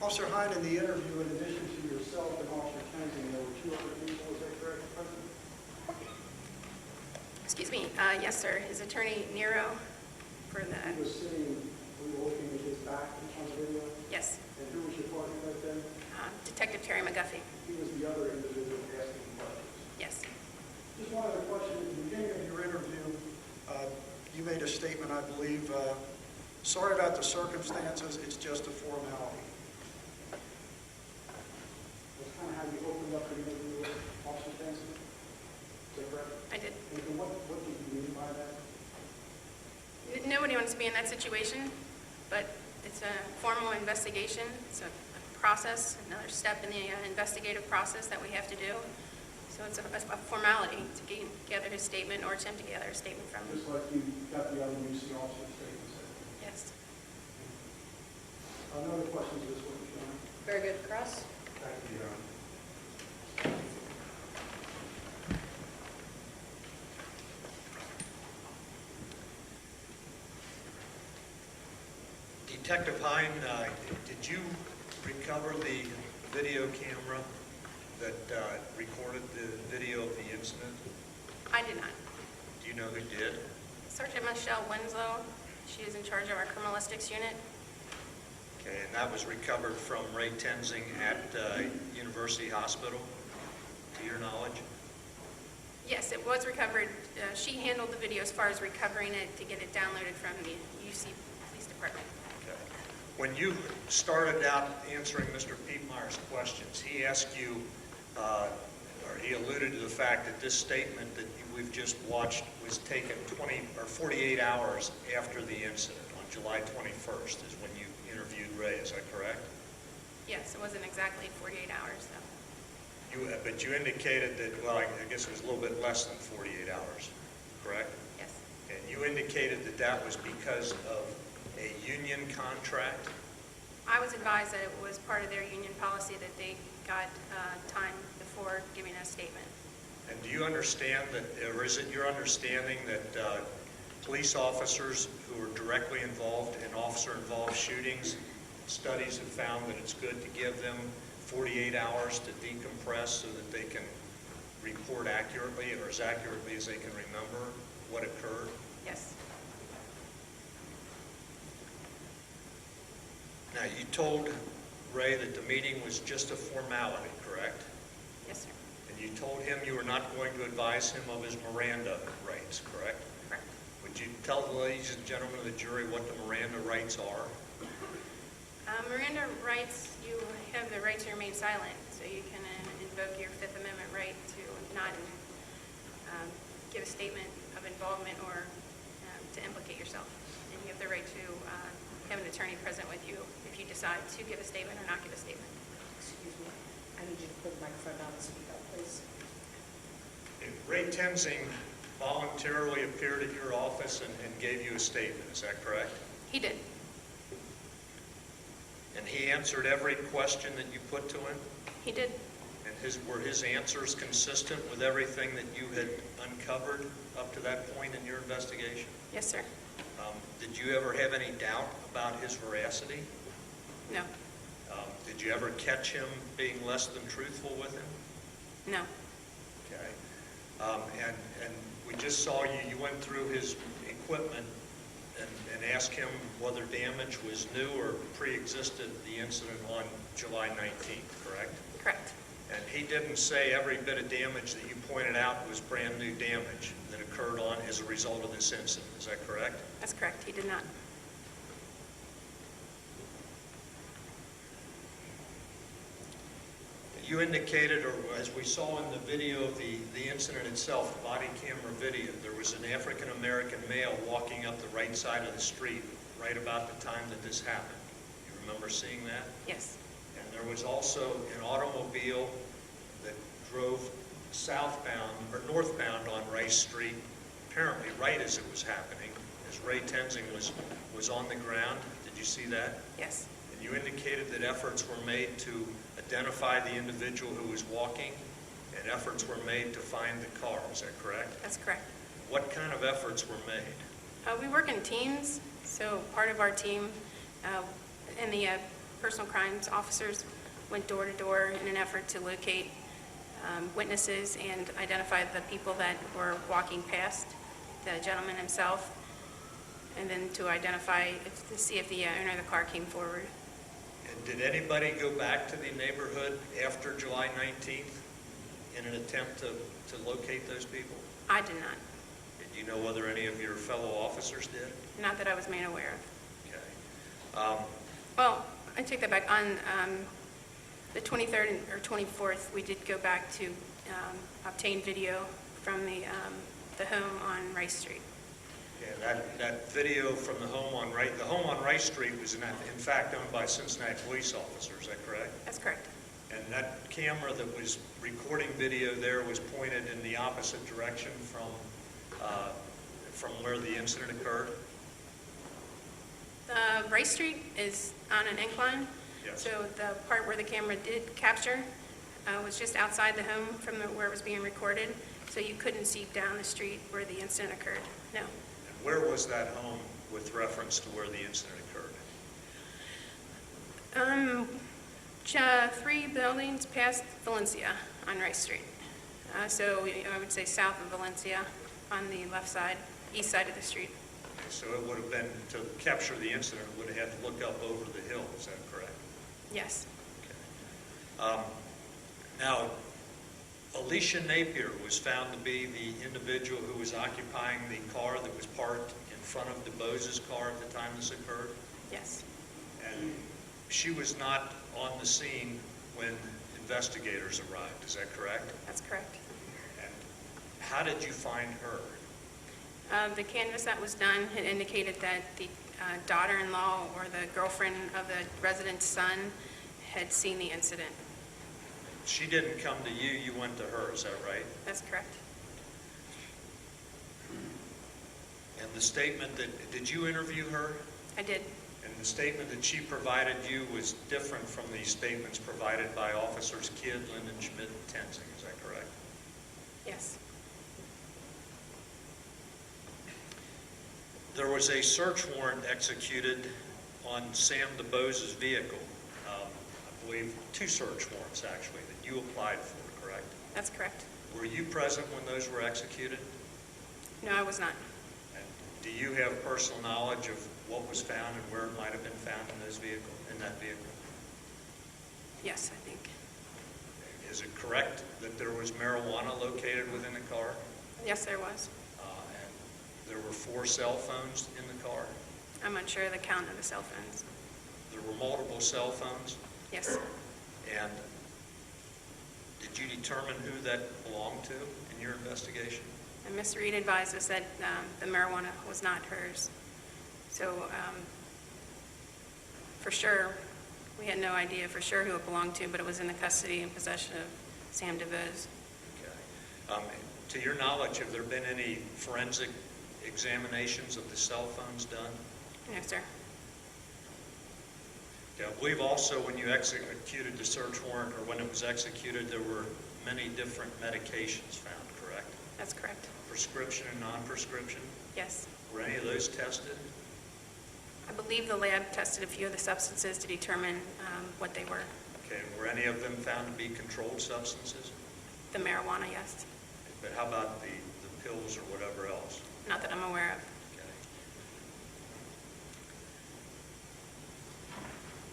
Officer Heine, in the interview, in addition to yourself and Officer Tenzing, there were 2 other people, is that correct, President? Excuse me. Yes, sir. His attorney, Nero, for the... He was sitting, we were looking at his back on the video? Yes. And who was your partner right then? Detective Terry McGuffey. He was the other individual asking questions. Yes. Just one other question. At the beginning of your interview, you made a statement, I believe, sorry about the circumstances, it's just a formality. That's kind of how you opened up the interview with Officer Benson? Is that correct? I did. And what did you mean by that? Nobody wants to be in that situation, but it's a formal investigation. It's a process, another step in the investigative process that we have to do. So it's a formality to gather his statement or attempt to gather a statement from him. Just like you got the other UC officer's statement. Yes. No other questions this witness, Your Honor? Very good. Cross. Thank you, Your Honor. Detective Heine, did you recover the video camera that recorded the video of the incident? I did not. Do you know who did? Sergeant Michelle Winslow. She is in charge of our criminalistics unit. Okay, and that was recovered from Ray Tenzing at University Hospital, to your knowledge? Yes, it was recovered. She handled the video as far as recovering it to get it downloaded from the UC Police Department. Okay. When you started out answering Mr. Pietmeyer's questions, he asked you, or he alluded to the fact that this statement that we've just watched was taken 20 or 48 hours after the incident on July 21st is when you interviewed Ray, is that correct? Yes, it wasn't exactly 48 hours, though. But you indicated that, well, I guess it was a little bit less than 48 hours, correct? Yes. And you indicated that that was because of a union contract? I was advised that it was part of their union policy that they got time before giving a statement. And do you understand that, or is it your understanding that police officers who are directly involved in officer-involved shootings, studies have found that it's good to give them 48 hours to decompress so that they can report accurately, or as accurately as they can remember what occurred? Yes. Now, you told Ray that the meeting was just a formality, correct? Yes, sir. And you told him you were not going to advise him of his Miranda rights, correct? Correct. Would you tell the ladies and gentlemen of the jury what the Miranda rights are? Miranda rights, you have the right to remain silent, so you can invoke your Fifth Amendment right to not give a statement of involvement or to implicate yourself. And you have the right to have an attorney present with you if you decide to give a statement or not give a statement. Excuse me. I need you to put the microphone down and speak up, please. Ray Tenzing voluntarily appeared at your office and gave you a statement, is that correct? He did. And he answered every question that you put to him? He did. And were his answers consistent with everything that you had uncovered up to that point in your investigation? Yes, sir. Did you ever have any doubt about his veracity? No. Did you ever catch him being less than truthful with him? No. Okay. And we just saw you went through his equipment and asked him whether damage was new or pre-existed the incident on July 19th, correct? Correct. And he didn't say every bit of damage that you pointed out was brand new damage that occurred on as a result of this incident. Is that correct? That's correct. He did not. You indicated, or as we saw in the video of the incident itself, the body camera video, there was an African-American male walking up the right side of the street right about the time that this happened. You remember seeing that? Yes. And there was also an automobile that drove southbound or northbound on Rice Street, apparently right as it was happening, as Ray Tenzing was on the ground. Did you see that? Yes. And you indicated that efforts were made to identify the individual who was walking, and efforts were made to find the car. Is that correct? That's correct. What kind of efforts were made? We work in teams, so part of our team in the personal crimes officers went door to door in an effort to locate witnesses and identify the people that were walking past the gentleman himself, and then to see if the owner of the car came forward. And did anybody go back to the neighborhood after July 19th in an attempt to locate those people? I did not. Did you know whether any of your fellow officers did? Not that I was made aware of. Okay. Well, I take that back. On the 23rd or 24th, we did go back to obtain video from the home on Rice Street. Yeah, that video from the home on Rice Street was in fact owned by Cincinnati police officers, is that correct? That's correct. And that camera that was recording video there was pointed in the opposite direction from where the incident occurred? Rice Street is on an incline. Yes. So the part where the camera did capture was just outside the home from where it was being recorded, so you couldn't see down the street where the incident occurred. No. And where was that home with reference to where the incident occurred? 3 buildings past Valencia on Rice Street. So I would say south of Valencia on the left side, east side of the street. Okay, so it would have been, to capture the incident, it would have had to look up over the hill, is that correct? Yes. Okay. Now, Alicia Napier was found to be the individual who was occupying the car that was parked in front of DuBose's car at the time this occurred? Yes. And she was not on the scene when investigators arrived, is that correct? That's correct. And how did you find her? The canvass that was done had indicated that the daughter-in-law or the girlfriend of the resident's son had seen the incident. She didn't come to you, you went to her, is that right? That's correct. And the statement did you interview her? I did. And the statement that she provided you was different from the statements provided by Officers Kidd, Linden, Schmidt, and Tenzing, is that correct? Yes. There was a search warrant executed on Sam DuBose's vehicle. I believe 2 search warrants, actually, that you applied for, correct? That's correct. Were you present when those were executed? No, I was not. And do you have personal knowledge of what was found and where it might have been found in that vehicle? Yes, I think. Is it correct that there was marijuana located within the car? Yes, there was. And there were 4 cell phones in the car? I'm unsure of the count of the cell phones. There were multiple cell phones? Yes. And did you determine who that belonged to in your investigation? And Ms. Reed advised us that the marijuana was not hers. So for sure, we had no idea for sure who it belonged to, but it was in the custody and possession of Sam DuBose. Okay. To your knowledge, have there been any forensic examinations of the cell phones done? No, sir. Yeah, I believe also when you executed the search warrant, or when it was executed, there were many different medications found, correct? That's correct. Prescription and non-prescription? Yes. Were any of those tested? I believe the lab tested a few of the substances to determine what they were. Okay, and were any of them found to be controlled substances? The marijuana, yes. But how about the pills or whatever else? Not that I'm aware of. Okay.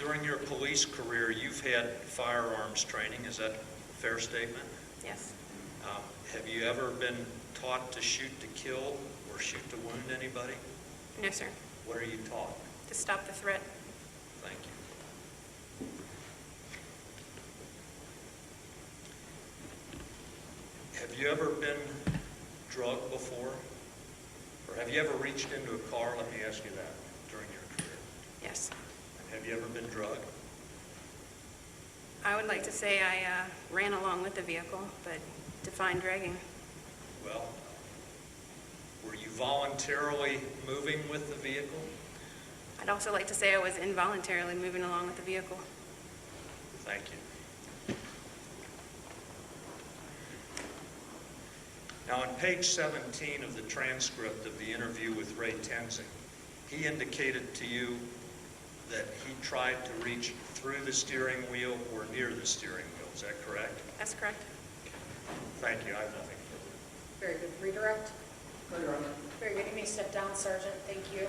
During your police career, you've had firearms training, is that a fair statement? Yes. Have you ever been taught to shoot to kill or shoot to wound anybody? No, sir. What are you taught? To stop the threat. Thank you. Have you ever been drugged before? Or have you ever reached into a car? Let me ask you that during your career. Yes. And have you ever been drugged? I would like to say I ran along with the vehicle, but define dragging. Well, were you voluntarily moving with the vehicle? I'd also like to say I was involuntarily moving along with the vehicle. Thank you. Now, on page 17 of the transcript of the interview with Ray Tenzing, he indicated to you that he tried to reach through the steering wheel or near the steering wheel. Is that correct? That's correct. Thank you. I have nothing further. Very good. Redirect? No, Your Honor. Very good. You may step down, Sergeant. Thank you.